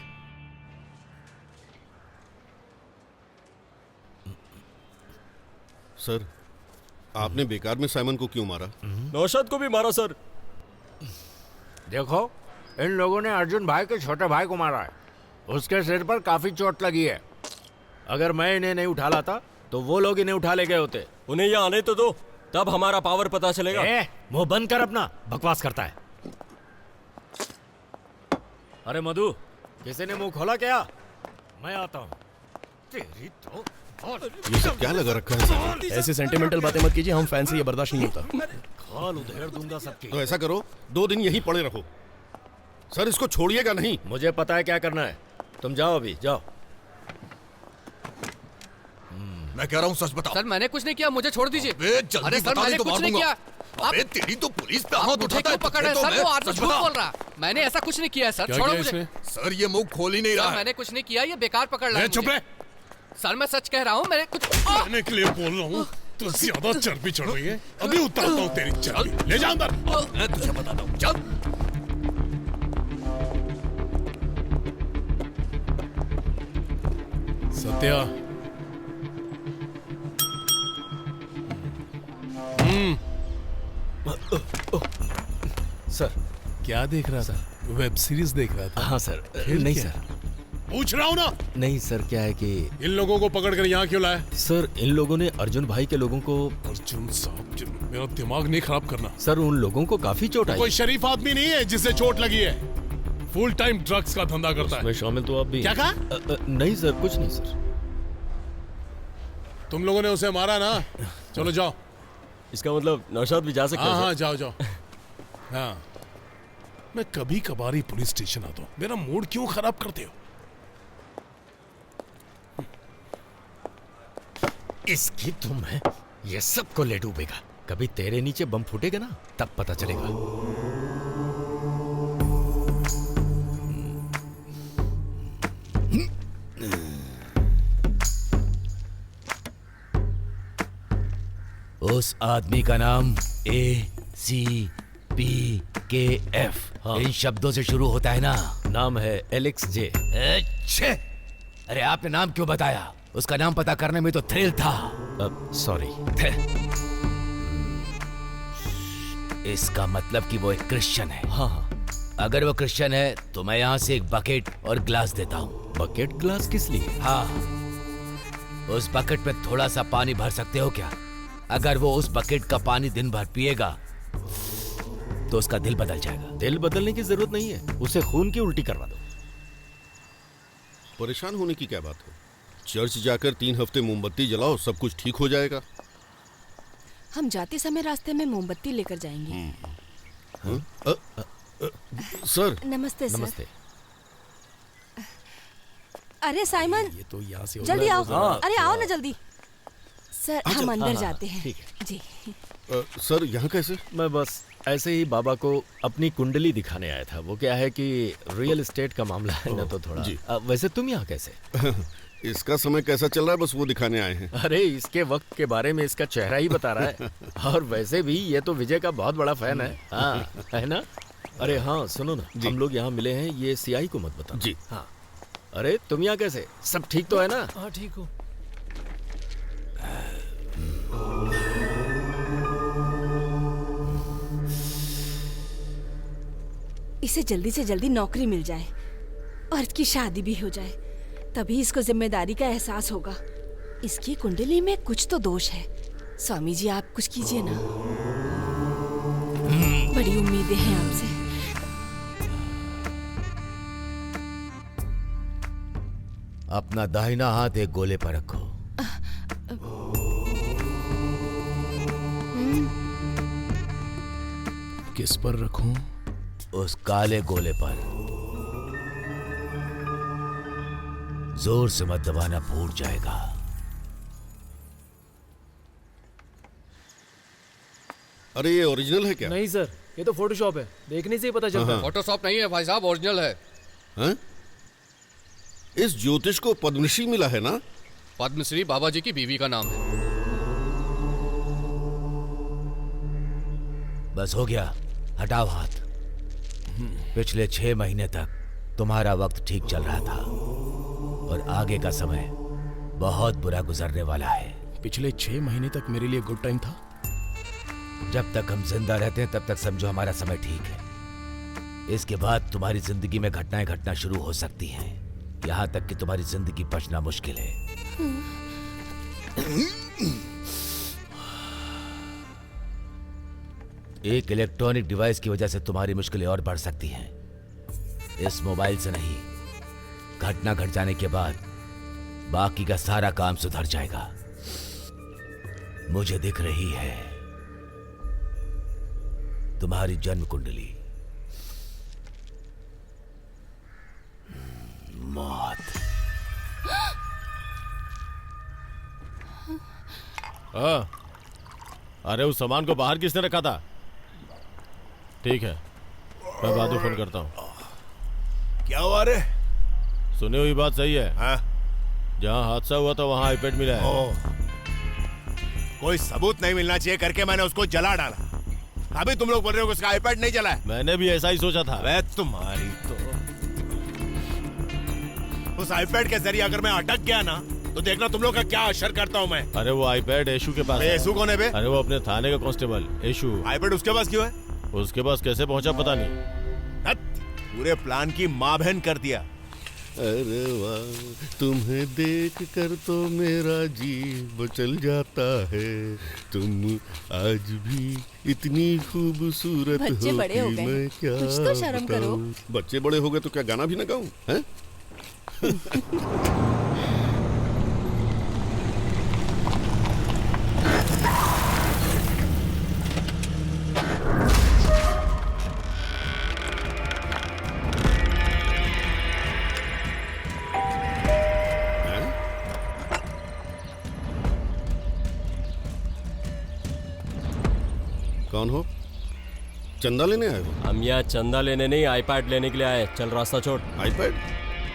सर, आपने बेकार में साइमन को क्यों मारा? नौशाद को भी मारा सर। देखो, इन लोगों ने अर्जुन भाई के छोटे भाई को मारा है। उसके सिर पर काफी चोट लगी है। अगर मैं इन्हें नहीं उठा लाता तो वो लोग इन्हें उठा ले गए होते। उन्हें यहाँ आने तो दो, तब हमारा पावर पता चलेगा। मुंह बंद कर अपना, बकवास करता है। अरे मधु, किसी ने मुंह खोला क्या? मैं आता हूँ। तेरी तो ये सब क्या लगा रखा है सर? ऐसे सेंटिमेंटल बातें मत कीजिए, हम फैन से ये बर्दाश्त नहीं होता। खाल उधेड़ दूंगा सबकी। तो ऐसा करो, 2 दिन यहीं पड़े रहो। सर इसको छोड़िएगा नहीं। मुझे पता है क्या करना है, तुम जाओ अभी जाओ। मैं कह रहा हूँ सच बताओ। सर मैंने कुछ नहीं किया, मुझे छोड़ दीजिए। अरे सर मैंने कुछ नहीं किया। अबे तेरी तो पुलिस पे हाथ मुझे क्यों पकड़ रहे हैं सर? वो आदमी झूठ बोल रहा है। मैंने ऐसा कुछ नहीं किया है सर, छोड़ो मुझे। सर ये मुंह खोल ही नहीं रहा है। मैंने कुछ नहीं किया, ये बेकार पकड़ रहा है। चुप रहे। सर मैं सच कह रहा हूँ, मैंने कुछ कहने के लिए बोल रहा हूँ। तो ज्यादा चर्बी चढ़ रही है, अभी उतारता हूँ तेरी चर्बी। ले जा अंदर। मैं तुझे बताता हूँ, चल। सत्या। सर क्या देख रहा था? वेब सीरीज देख रहा था? हाँ सर। फिर नहीं क्या? सर, पूछ रहा हूँ ना। नहीं सर, क्या है कि इन लोगों को पकड़कर यहाँ क्यों लाया? सर इन लोगों ने अर्जुन भाई के लोगों को। अर्जुन साहब, मेरा दिमाग नहीं खराब करना। सर उन लोगों को काफी चोट आई। कोई शरीफ आदमी नहीं है जिसे चोट लगी है। फुल टाइम ड्रग्स का धंधा करता है। मैं शामिल तो आप भी। क्या कहा? नहीं सर, कुछ नहीं सर। तुम लोगों ने उसे मारा ना? चलो जाओ। इसका मतलब नौशाद भी जा सकता है? हाँ जाओ जाओ। हाँ, मैं कभी कभार ही पुलिस स्टेशन आता हूँ। मेरा मूड क्यों खराब करते हो? इसकी तुम है, ये सबको ले डूबेगा। कभी तेरे नीचे बम फूटेगा ना, तब पता चलेगा। उस आदमी का नाम ACPKF इन शब्दों से शुरू होता है ना? नाम है एलेक्स जे। अच्छे। अरे आपने नाम क्यों बताया? उसका नाम पता करने में तो थ्रिल था। सॉरी। इसका मतलब कि वो एक क्रिश्चियन है। हाँ। अगर वो क्रिश्चियन है तो मैं यहाँ से एक बकेट और ग्लास देता हूँ। बकेट ग्लास किस लिए? हाँ, उस बकेट में थोड़ा सा पानी भर सकते हो क्या? अगर वो उस बकेट का पानी दिन भर पिएगा तो उसका दिल बदल जाएगा। दिल बदलने की जरूरत नहीं है, उसे खून की उल्टी करवा दो। परेशान होने की क्या बात है? चर्च जाकर 3 हफ्ते मोमबत्ती जलाओ, सब कुछ ठीक हो जाएगा। हम जाते समय रास्ते में मोमबत्ती लेकर जाएंगे। सर। नमस्ते सर। नमस्ते। अरे साइमन, ये तो यहाँ से जल्दी आओ। हाँ। अरे आओ ना जल्दी। सर हम अंदर जाते हैं। ठीक है। जी। सर यहाँ कैसे? मैं बस ऐसे ही बाबा को अपनी कुंडली दिखाने आया था। वो क्या है कि रियल एस्टेट का मामला है ना, तो थोड़ा। वैसे तुम यहाँ कैसे? इसका समय कैसा चल रहा है, बस वो दिखाने आए हैं। अरे इसके वक्त के बारे में इसका चेहरा ही बता रहा है। और वैसे भी ये तो विजय का बहुत बड़ा फैन है। हाँ, है ना? अरे हाँ सुनो ना, हम लोग यहाँ मिले हैं, ये सीआई को मत बताओ। जी हाँ। अरे तुम यहाँ कैसे? सब ठीक तो है ना? हाँ ठीक हो। इसे जल्दी से जल्दी नौकरी मिल जाए और इसकी शादी भी हो जाए, तभी इसको जिम्मेदारी का एहसास होगा। इसकी कुंडली में कुछ तो दोष है। स्वामी जी आप कुछ कीजिए ना, बड़ी उम्मीदें हैं आपसे। अपना दाहिना हाथ एक गोले पर रखो। किस पर रखूं? उस काले गोले पर। जोर से मत दबाना, फूट जाएगा। अरे ये ओरिजिनल है क्या? नहीं सर, ये तो फोटोशॉप है, देखने से ही पता चलता है। फोटोशॉप नहीं है भाई साहब, ओरिजिनल है। हाँ? इस ज्योतिष को पद्मश्री मिला है ना? पद्मश्री बाबा जी की बीवी का नाम है। बस हो गया, हटाओ हाथ। पिछले 6 महीने तक तुम्हारा वक्त ठीक चल रहा था और आगे का समय बहुत बुरा गुजरने वाला है। पिछले 6 महीने तक मेरे लिए गुड टाइम था। जब तक हम जिंदा रहते हैं तब तक समझो हमारा समय ठीक है। इसके बाद तुम्हारी जिंदगी में घटनाएं घटना शुरू हो सकती हैं। यहाँ तक कि तुम्हारी जिंदगी बचना मुश्किल है। एक इलेक्ट्रॉनिक डिवाइस की वजह से तुम्हारी मुश्किलें और बढ़ सकती हैं। इस मोबाइल से नहीं, घटना घट जाने के बाद बाकी का सारा काम सुधर जाएगा। मुझे दिख रही है तुम्हारी जन्म कुंडली। मौत। अरे उस सामान को बाहर किसने रखा था? ठीक है, मैं बाद में फोन करता हूँ। क्या हुआ रे? सुनी हुई बात सही है। जहाँ हादसा हुआ था वहाँ आईपैड मिला है। कोई सबूत नहीं मिलना चाहिए करके मैंने उसको जला डाला। अभी तुम लोग बोल रहे हो कि उसका आईपैड नहीं जला है? मैंने भी ऐसा ही सोचा था। वे तुम्हारी तो उस आईपैड के जरिए अगर मैं अटक गया ना तो देखना तुम लोग का क्या असर करता हूँ मैं। अरे वो आईपैड यशु के पास है। यशु कौन है बे? अरे वो अपने थाने का कांस्टेबल यशु। आईपैड उसके पास क्यों है? उसके पास कैसे पहुंचा पता नहीं। पूरे प्लान की माँ बहन कर दिया। अरे वाह, तुम्हें देख कर तो मेरा जी मचल जाता है। तुम आज भी इतनी खूबसूरत हो बच्चे बड़े हो गए, मैं क्या कुछ तो शर्म करो। बच्चे बड़े हो गए तो क्या गाना भी ना गाऊं? हैं? कौन हो? चंदा लेने आए हो? हम यहाँ चंदा लेने नहीं, आईपैड लेने के लिए आए। चल रास्ता छोड़। आईपैड?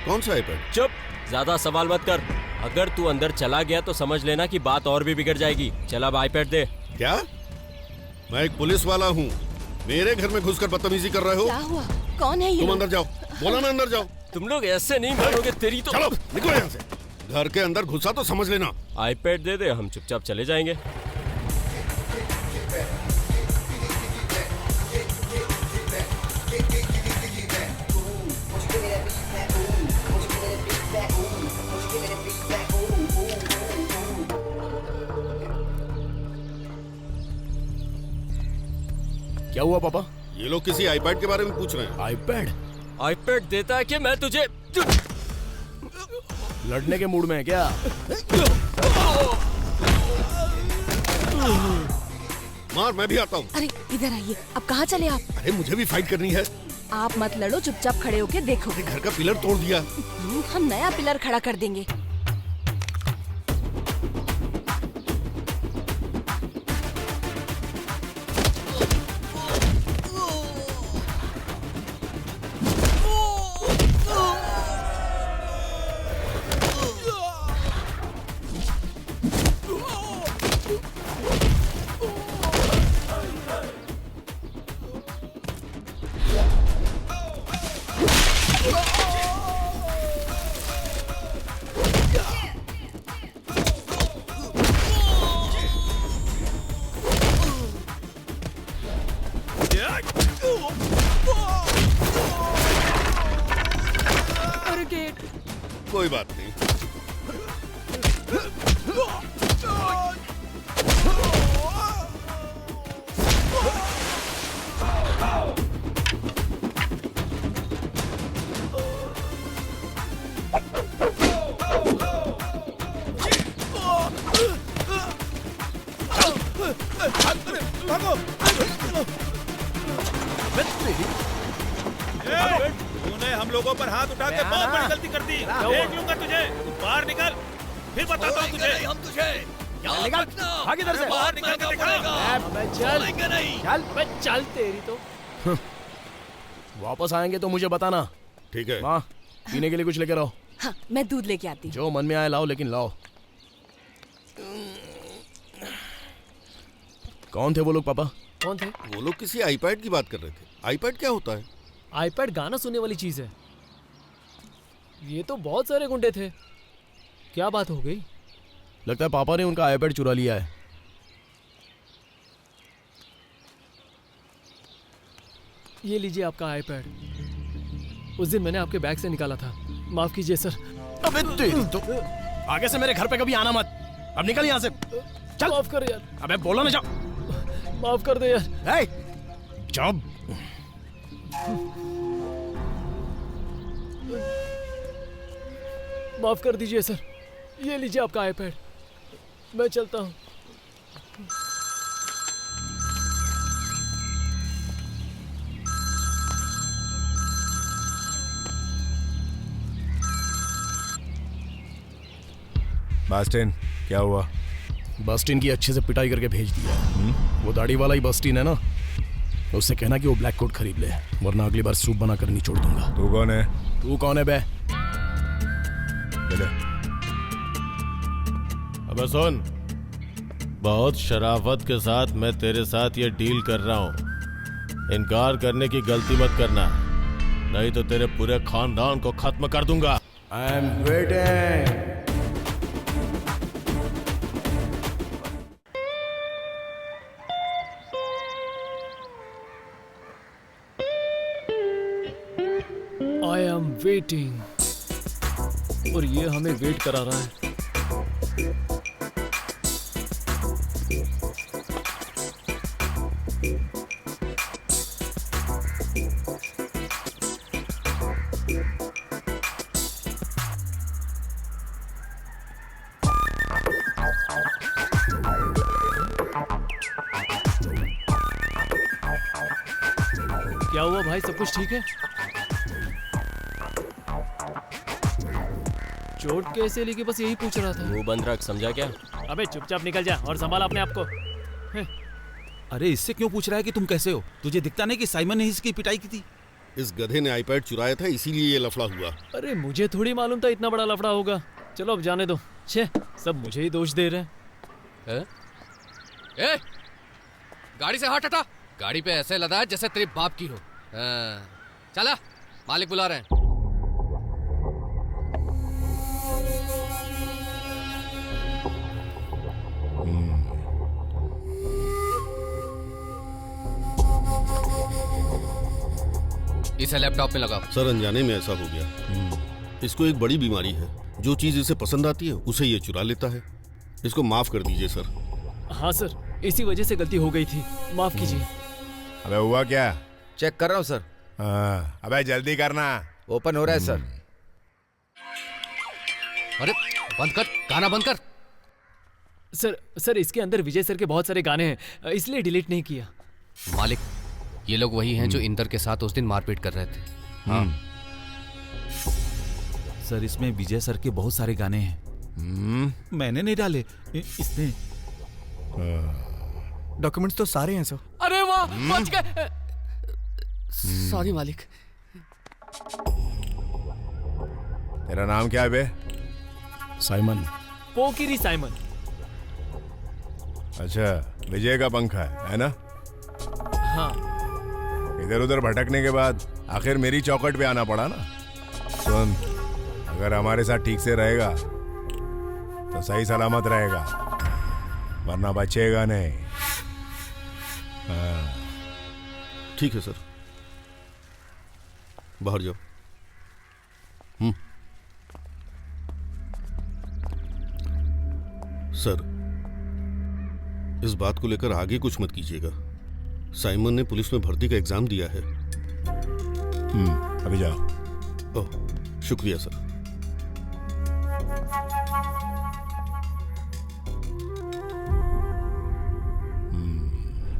कौन सा आईपैड? चुप, ज्यादा सवाल मत कर। अगर तू अंदर चला गया तो समझ लेना कि बात और भी बिगड़ जाएगी। चल अब आईपैड दे। क्या? मैं एक पुलिस वाला हूँ, मेरे घर में घुसकर बदतमीजी कर रहे हो? क्या हुआ? कौन है ये? तुम अंदर जाओ। बोला ना अंदर जाओ। तुम लोग ऐसे नहीं मानोगे। तेरी तो चलो निकलो यहाँ से। घर के अंदर घुसा तो समझ लेना। आईपैड दे दे, हम चुपचाप चले जाएंगे। क्या हुआ पापा? ये लोग किसी आईपैड के बारे में पूछ रहे हैं। आईपैड? आईपैड देता है कि मैं तुझे। लड़ने के मूड में है क्या? मार, मैं भी आता हूँ। अरे इधर आइए। अब कहाँ चले आप? अरे मुझे भी फाइट करनी है। आप मत लड़ो, चुपचाप खड़े होके देखो। घर का पिलर तोड़ दिया। हम नया पिलर खड़ा कर देंगे। कोई बात नहीं। तूने हम लोगों पर हाथ उठा के बहुत बड़ी गलती कर दी। देख लूंगा तुझे। तू बाहर निकल, फिर बताता हूँ तुझे। हम तुझे निकल, भाग इधर से। बाहर निकल के दिखा। चल, चल तेरी तो। वापस आएंगे तो मुझे बताना। ठीक है। माँ, पीने के लिए कुछ लेकर आओ। हाँ, मैं दूध लेके आती हूँ। जो मन में आए लाओ, लेकिन लाओ। कौन थे वो लोग पापा? कौन थे? वो लोग किसी आईपैड की बात कर रहे थे। आईपैड क्या होता है? आईपैड गाना सुनने वाली चीज है। ये तो बहुत सारे गुंडे थे। क्या बात हो गई? लगता है पापा ने उनका आईपैड चुरा लिया है। ये लीजिए आपका आईपैड। उस दिन मैंने आपके बैग से निकाला था। माफ कीजिए सर। अबे तेरी तो आगे से मेरे घर पे कभी आना मत। अब निकल यहाँ से। चल। माफ कर यार। अबे बोलो ना, जाओ। माफ कर दे यार। जाओ। माफ कर दीजिए सर। ये लीजिए आपका आईपैड। मैं चलता हूँ। बास्टिन, क्या हुआ? बास्टिन की अच्छे से पिटाई करके भेज दिया। वो दाढ़ी वाला ही बास्टिन है ना, उससे कहना कि वो ब्लैक कोट खरीद ले, वरना अगली बार सूप बना कर नहीं छोड़ दूंगा। तू कौन है? तू कौन है बे? अबे सुन, बहुत शराफत के साथ मैं तेरे साथ ये डील कर रहा हूँ। इनकार करने की गलती मत करना, नहीं तो तेरे पूरे खानदान को खत्म कर दूंगा। I am waiting. I am waiting. और ये हमें वेट करा रहा है। क्या हुआ भाई, सब कुछ ठीक है? चोट कैसे लगी, बस यही पूछ रहा था। मुंह बंद रख, समझा क्या? अबे चुपचाप निकल जा और संभाल अपने आप को। अरे इससे क्यों पूछ रहा है कि तुम कैसे हो? तुझे दिखता नहीं कि साइमन ने इसकी पिटाई की थी? इस गधे ने आईपैड चुराया था, इसीलिए ये लफड़ा हुआ। अरे मुझे थोड़ी मालूम था इतना बड़ा लफड़ा होगा। चलो अब जाने दो। छे, सब मुझे ही दोष दे रहे हैं। ए, गाड़ी से हाथ हटा। गाड़ी पे ऐसे लदा है जैसे तेरे बाप की हो। चला, मालिक बुला रहे हैं। इसे लैपटॉप में लगाओ। सर, अनजाने में ऐसा हो गया। इसको एक बड़ी बीमारी है, जो चीज इसे पसंद आती है उसे ये चुरा लेता है। इसको माफ कर दीजिए सर। हाँ सर, इसी वजह से गलती हो गई थी, माफ कीजिए। अबे हुआ क्या? चेक कर रहा हूँ सर। अबे जल्दी करना। ओपन हो रहा है सर। अरे बंद कर, गाना बंद कर। सर इसके अंदर विजय सर के बहुत सारे गाने हैं, इसलिए डिलीट नहीं किया। मालिक, ये लोग वही हैं जो इंदर के साथ उस दिन मारपीट कर रहे थे। हाँ सर, इसमें विजय सर के बहुत सारे गाने हैं। मैंने नहीं डाले, इसने। डॉक्यूमेंट्स तो सारे हैं सर। अरे वाह, बच गए। सॉरी मालिक। तेरा नाम क्या है बे? साइमन। पोकिरी साइमन। अच्छा, विजय का पंखा है ना? हाँ। इधर उधर भटकने के बाद आखिर मेरी चौखट पे आना पड़ा ना। सुन, अगर हमारे साथ ठीक से रहेगा तो सही सलामत रहेगा, वरना बचेगा नहीं। हाँ। ठीक है सर, बाहर जाओ। सर, इस बात को लेकर आगे कुछ मत कीजिएगा। साइमन ने पुलिस में भर्ती का एग्जाम दिया है। अभी जाओ। ओह, शुक्रिया सर।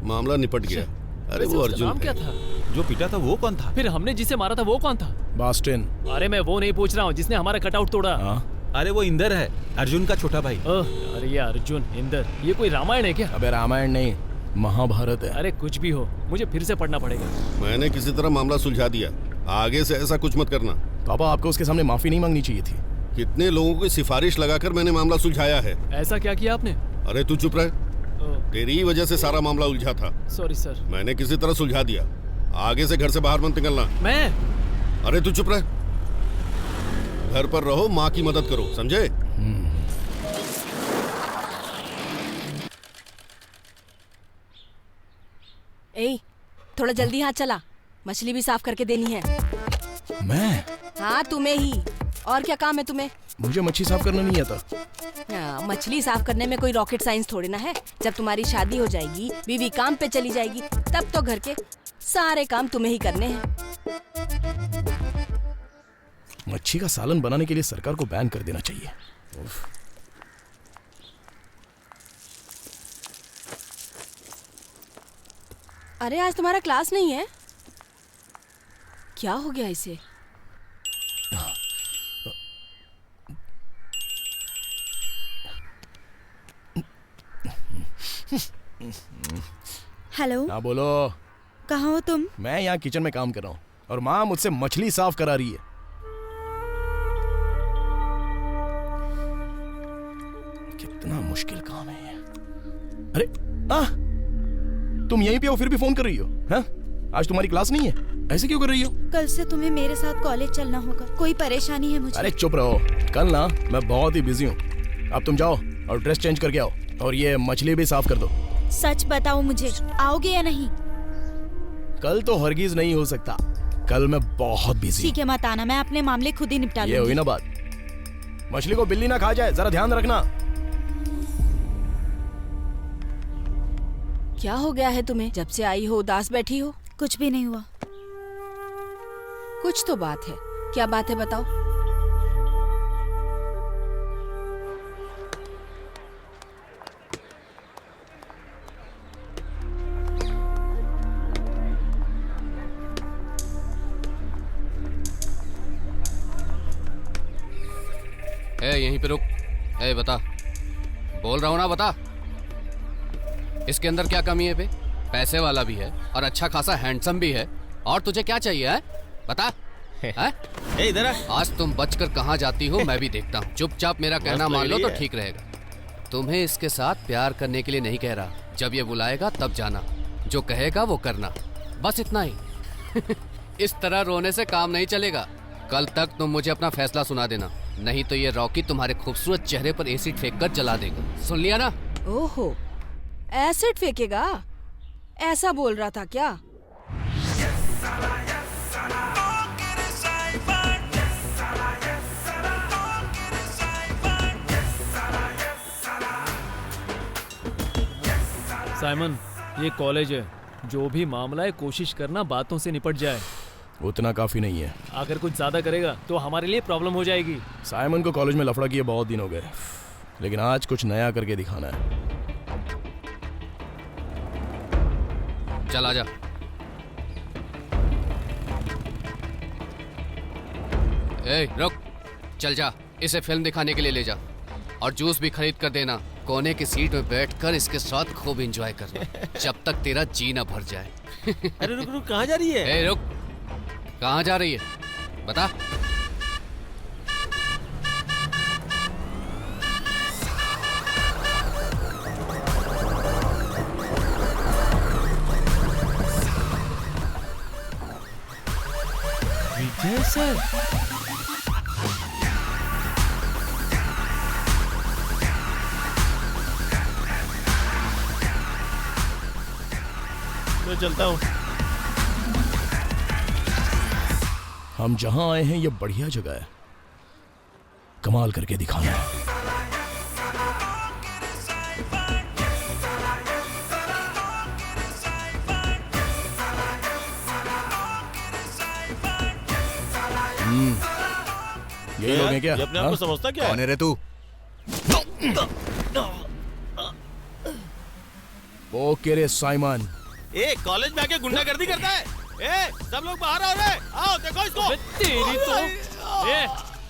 मामला निपट गया। अरे वो अर्जुन नाम क्या था? जो पिटा था वो कौन था? फिर हमने जिसे मारा था वो कौन था? बास्टिन। अरे मैं वो नहीं पूछ रहा हूँ जिसने हमारा कटआउट तोड़ा। अरे वो इंदर है, अर्जुन का छोटा भाई। अरे ये अर्जुन, इंदर, ये कोई रामायण है क्या? अबे रामायण नहीं, महाभारत है। अरे कुछ भी हो, मुझे फिर से पढ़ना पड़ेगा। मैंने किसी तरह मामला सुलझा दिया, आगे से ऐसा कुछ मत करना। पापा, आपको उसके सामने माफी नहीं मांगनी चाहिए थी। कितने लोगों की सिफारिश लगाकर मैंने मामला सुलझाया है। ऐसा क्या किया आपने? अरे तू चुप रह, तेरी ही वजह से सारा मामला उलझा था। Sorry sir. मैंने किसी तरह सुलझा दिया, आगे से घर से बाहर मत निकलना। मैं? अरे तू चुप रह, घर पर रहो, माँ की मदद करो, समझे? ए, थोड़ा जल्दी हाथ चला, मछली भी साफ करके देनी है। मैं? हाँ तुम्हें ही। और क्या काम है तुम्हें? मुझे मच्छी साफ करना नहीं आता। मछली साफ करने में कोई रॉकेट साइंस थोड़ी ना है। जब तुम्हारी शादी हो जाएगी, बीवी काम पे चली जाएगी, तब तो घर के सारे काम तुम्हें ही करने हैं। मच्छी का सालन बनाने के लिए सरकार को बैन कर देना चाहिए। अरे आज तुम्हारा क्लास नहीं है? क्या हो गया इसे? हेलो। हाँ बोलो। कहाँ हो तुम? मैं यहाँ किचन में काम कर रहा हूँ और माँ मुझसे मछली साफ करा रही है। कितना मुश्किल काम है ये। अरे तुम यहीं पे हो फिर भी फोन कर रही हो? हाँ? आज तुम्हारी क्लास नहीं है, ऐसे क्यों कर रही हो? कल से तुम्हें मेरे साथ कॉलेज चलना होगा, कोई परेशानी है मुझे। अरे चुप रहो, कल ना मैं बहुत ही बिजी हूँ। अब तुम जाओ और ड्रेस चेंज करके आओ और ये मछली भी साफ कर दो। सच बताओ मुझे, आओगे या नहीं? कल तो हरगिज नहीं हो सकता, कल मैं बहुत बिजी। ठीक है मत आना, मैं अपने मामले खुद ही निपटा लूंगी। ये हुई ना बात। मछली को बिल्ली ना खा जाए, जरा ध्यान रखना। क्या हो गया है तुम्हें? जब से आई हो उदास बैठी हो। कुछ भी नहीं हुआ। कुछ तो बात है। क्या बात है बताओ। यहीं पे रुक। बता, बोल रहा हूँ ना, बता। इसके अंदर क्या कमी है बे? पैसे वाला भी है और अच्छा खासा हैंडसम भी है, और तुझे क्या चाहिए है? बता। इधर आज तुम बचकर कहाँ जाती हो मैं भी देखता हूँ। चुपचाप मेरा कहना मान लो तो ठीक रहेगा। तुम्हें इसके साथ प्यार करने के लिए नहीं कह रहा, जब ये बुलाएगा तब जाना, जो कहेगा वो करना, बस इतना ही। इस तरह रोने से काम नहीं चलेगा। कल तक तुम मुझे अपना फैसला सुना देना, नहीं तो ये रॉकी तुम्हारे खूबसूरत चेहरे पर एसिड फेंक कर जला देगा। सुन लिया ना? ओहो, एसिड फेंकेगा? ऐसा बोल रहा था क्या? साइमन, ये कॉलेज है, जो भी मामला है कोशिश करना बातों से निपट जाए। उतना काफी नहीं है। अगर कुछ ज्यादा करेगा तो हमारे लिए प्रॉब्लम हो जाएगी। साइमन को कॉलेज में लफड़ा किए बहुत दिन हो गए, लेकिन आज कुछ नया करके दिखाना है। चल आजा। रुक, चल जा, इसे फिल्म दिखाने के लिए ले जा, और जूस भी खरीद कर देना। कोने की सीट में बैठकर इसके साथ खूब एंजॉय करना, जब तक तेरा जी ना भर जाए। अरे रुक रुक, कहाँ जा रही है? रुक, कहाँ जा रही है बता। विजय सर, मैं चलता हूँ। हम जहां आए हैं ये बढ़िया जगह है, कमाल करके दिखाना है। ये लोग हैं क्या? ये अपने आप को समझता क्या है? कौन है रे तू? ओके रे साइमन। कॉलेज में आके गुंडागर्दी करता है। सब लोग बाहर आओ रे, आओ देखो इसको। तेरी तो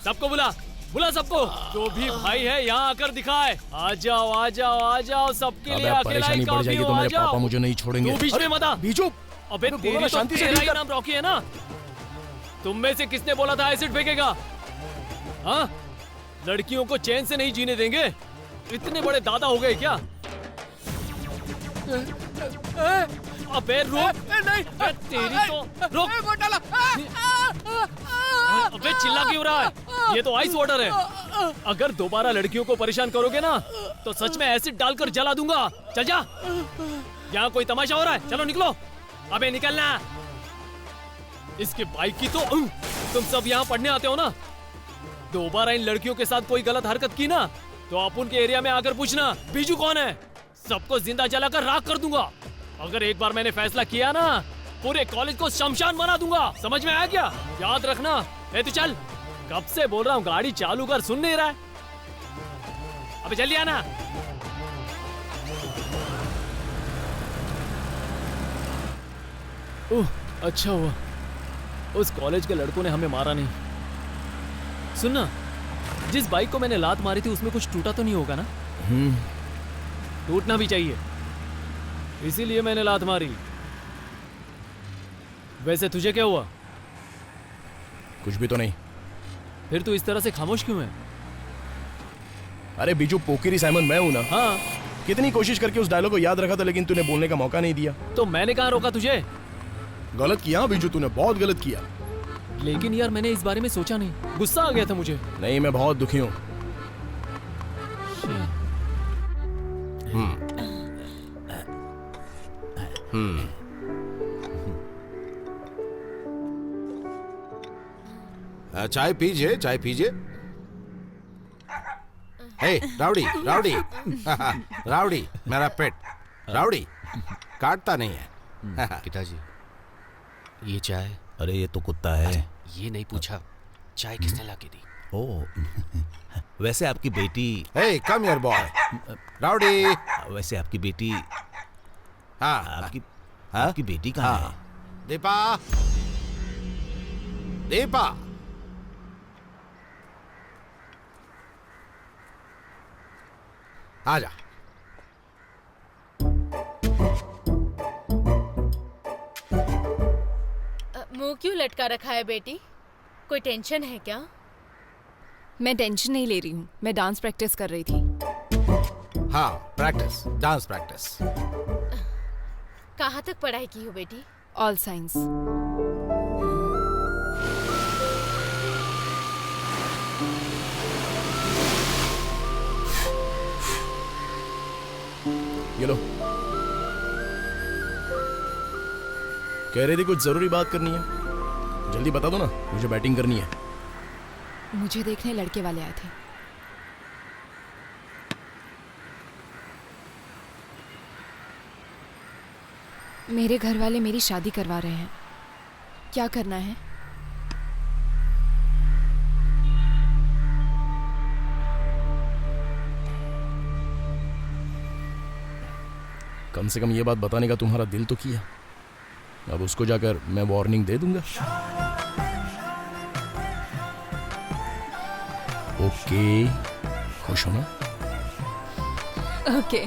सबको बुला सबको, जो भी भाई है यहाँ आकर दिखाए। आ जाओ आ जाओ आ जाओ, सबके लिए अकेला परेशानी बढ़ जाएगी तो मेरे पापा मुझे नहीं छोड़ेंगे। तू बीच में मत आ। बीजू, अबे तेरी तो तेरा ही नाम रॉकी है ना? तुम में से किसने बोला था एसिड फेंकेगा? हाँ, लड़कियों को चैन से नहीं जीने देंगे। इतने बड़े दादा हो गए क्या? अबे रुक, नहीं, तेरी तो रुक। अबे चिल्ला क्यों रहा है? ये तो आइस वाटर है। अगर दोबारा लड़कियों को परेशान करोगे ना तो सच में एसिड डालकर जला दूंगा। चल जा, यहाँ कोई तमाशा हो रहा है, चलो निकलो। अबे निकलना। इसके बाइक की तो तुम सब यहाँ पढ़ने आते हो ना, दोबारा इन लड़कियों के साथ कोई गलत हरकत की ना तो अपन के एरिया में आकर पूछना बीजू कौन है, सबको जिंदा जलाकर राख कर दूंगा। अगर एक बार मैंने फैसला किया ना पूरे कॉलेज को शमशान बना दूंगा, समझ में आया क्या? याद रखना। ए तू चल, कब से बोल रहा हूँ गाड़ी चालू कर, सुन नहीं रहा है? अबे जल्दी आना। ओह अच्छा हुआ उस कॉलेज के लड़कों ने हमें मारा नहीं। सुनना, जिस बाइक को मैंने लात मारी थी उसमें कुछ टूटा तो नहीं होगा ना? टूटना भी चाहिए, इसीलिए मैंने लात मारी। वैसे तुझे क्या हुआ? कुछ भी तो नहीं। फिर तू इस तरह से खामोश क्यों है? अरे बीजू, पोकिरी साइमन मैं हूं ना। हाँ, कितनी कोशिश करके उस डायलॉग को याद रखा था, लेकिन तूने बोलने का मौका नहीं दिया। तो मैंने कहाँ रोका तुझे? गलत किया बीजू, तूने बहुत गलत किया। लेकिन यार मैंने इस बारे में सोचा नहीं, गुस्सा आ गया था मुझे। नहीं, मैं बहुत दुखी हूँ। चाय पीजिए, चाय पीजिए। हे राउडी, राउडी, राउडी मेरा पेट राउडी काटता नहीं है। पिताजी ये चाय। अरे ये तो कुत्ता है। ये नहीं पूछा चाय किसने लाके दी? ओ वैसे आपकी बेटी। हे कम हियर बॉय, राउडी। वैसे आपकी बेटी। हाँ आपकी बेटी कहाँ है? दीपा, दीपा। आजा। मुंह क्यों लटका रखा है बेटी? कोई टेंशन है क्या? मैं टेंशन नहीं ले रही हूँ, मैं डांस प्रैक्टिस कर रही थी। हाँ, प्रैक्टिस, डांस प्रैक्टिस। कहाँ तक पढ़ाई की हो बेटी? All science. ये लो। कह रही थी कुछ जरूरी बात करनी है, जल्दी बता दो ना, मुझे बैटिंग करनी है। मुझे देखने लड़के वाले आए थे। मेरे घर वाले मेरी शादी करवा रहे हैं, क्या करना है? कम से कम ये बात बताने का तुम्हारा दिल तो किया, अब उसको जाकर मैं वार्निंग दे दूंगा। ओके, खुश हो ना? ओके।